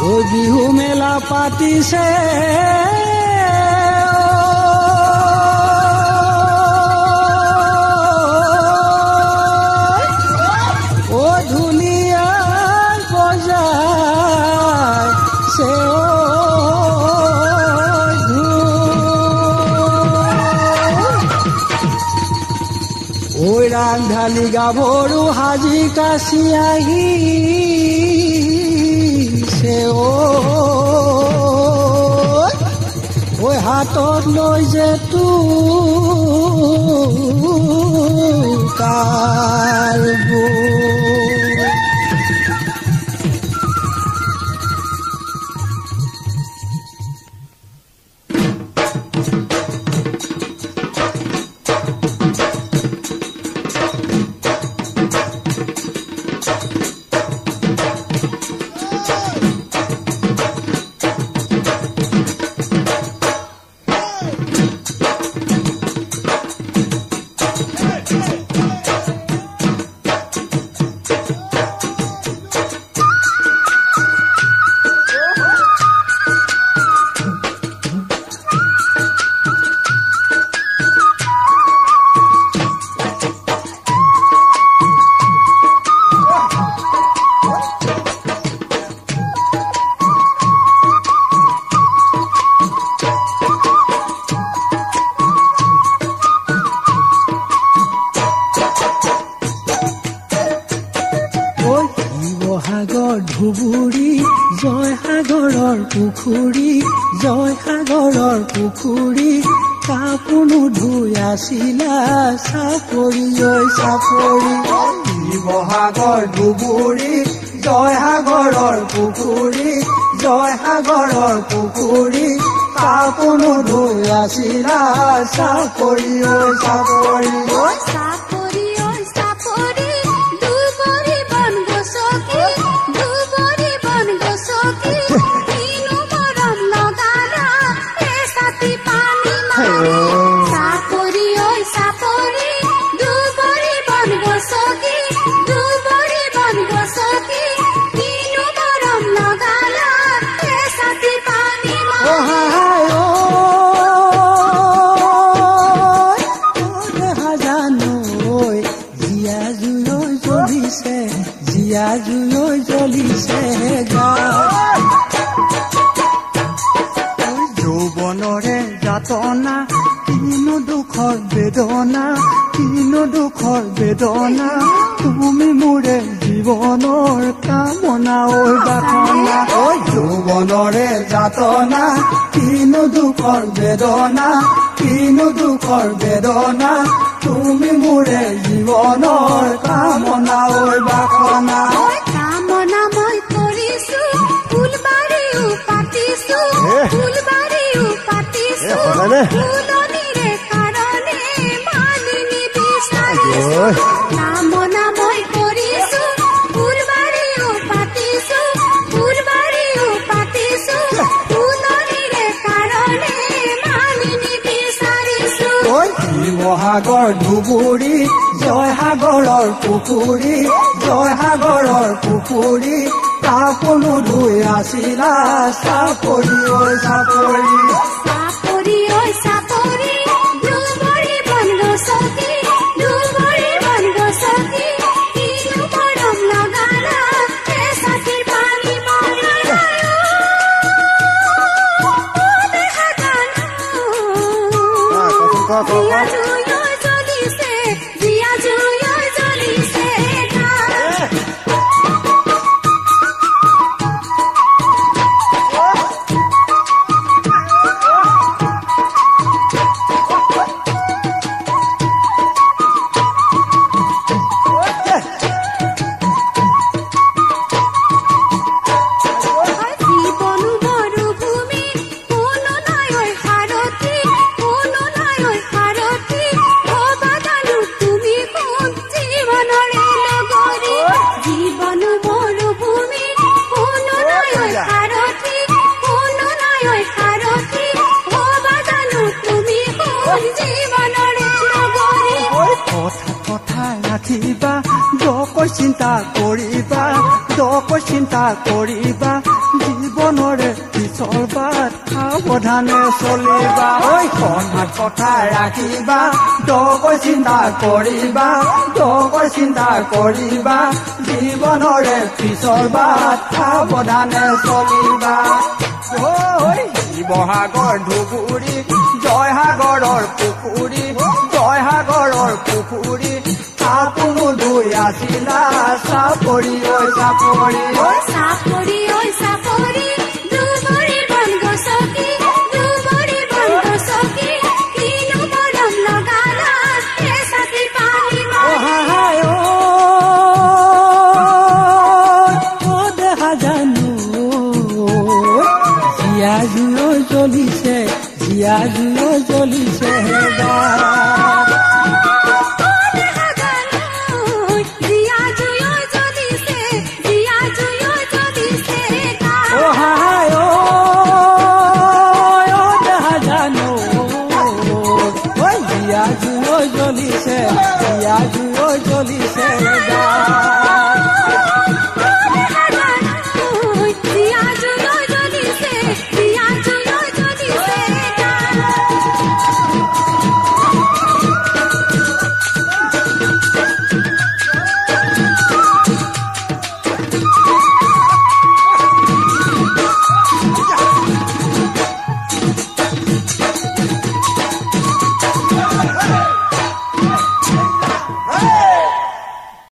ওই বিহু মেলা পাতিছে ও ধুলিয়া বজায় সে ওই ৰান্ধালি গাভৰু হাজি কাছি আহি সে ওই হাতত লৈ যে কাৰবো ধুবুৰী জয়সাগৰৰ পুখুৰী জয়সাগৰৰ পুখুৰী কাপোনো ধুই আছিলা চাপৰি ঐ চাপৰি শিৱসাগৰ ধুবুৰী জয়সাগৰৰ পুখুৰী জয়সাগৰৰ পুখুৰী কাপোনো ধুই আছিলা চাপৰি ঐ চাপৰি জিয়া জুই জ্বলিছে গা যৌৱনৰে যাতনা কিনো দুখৰ বেদনা কিনো দুখৰ বেদনা তুমি মোৰে জীৱনৰ কামনা ঐ বাসনা ঐ যৌৱনৰে যাতনা কিনো দুখৰ বেদনা কিনো দুখৰ বেদনা তুমি মোৰে জীৱনৰ কামনা ঐ বাসনা কামনা মই কৰিছো ফুলবাৰীও পাতিছো ফুলবাৰীও পাতিছো ফুলনিৰে কাৰণে মালিনী বিচাৰিছো কামনা মই কৰিছো ফুলবাৰীও পাতিছো ফুলবাৰীও পাতিছো ফুলনিৰে কাৰণে মালিনী বিচাৰিছো শিৱসাগৰ ধুবুৰী জয়সাগৰৰ পুখুৰী জয়সাগৰৰ পুখুৰী কাপোনো ধুই আছিলা চাপৰি ঐ চাপৰি চাপৰি ঐ চাপৰি ধুবুৰী বন গছকি ধুবুৰী বন গছকি কিনো মৰম লগালা চাকিৰ পানী মৰা দেখা জানো জিয়া জুই জ্বলিছে জিয়া জুই জ্বলিছে চিন্তা কৰিবা দকৈ চিন্তা কৰিবা জীৱনৰে পিছৰ বাট সাৱধানে চলিবা ঐ সন্মান কথা ৰাখিবা দকৈ চিন্তা কৰিবা দকৈ চিন্তা কৰিবা জীৱনৰে পিছৰ বাট সাৱধানে চলিবা ঐ শিৱসাগৰ ধুবুৰী জয়সাগৰৰ পুখুৰী জয়সাগৰৰ পুখুৰী আপুনি দুই আছিলা চাপৰি ঐ চাপৰি চাপৰি ঐ চাপৰি ধুবুৰী বন গছকি ধুবুৰী বন গছকি কিনো মৰম লগালা এচাকি পানী অহাই ও দেখা জানো জীয়া জুয়ো জ্বলিছে জীয়া জুয়ো জ্বলিছে হেবা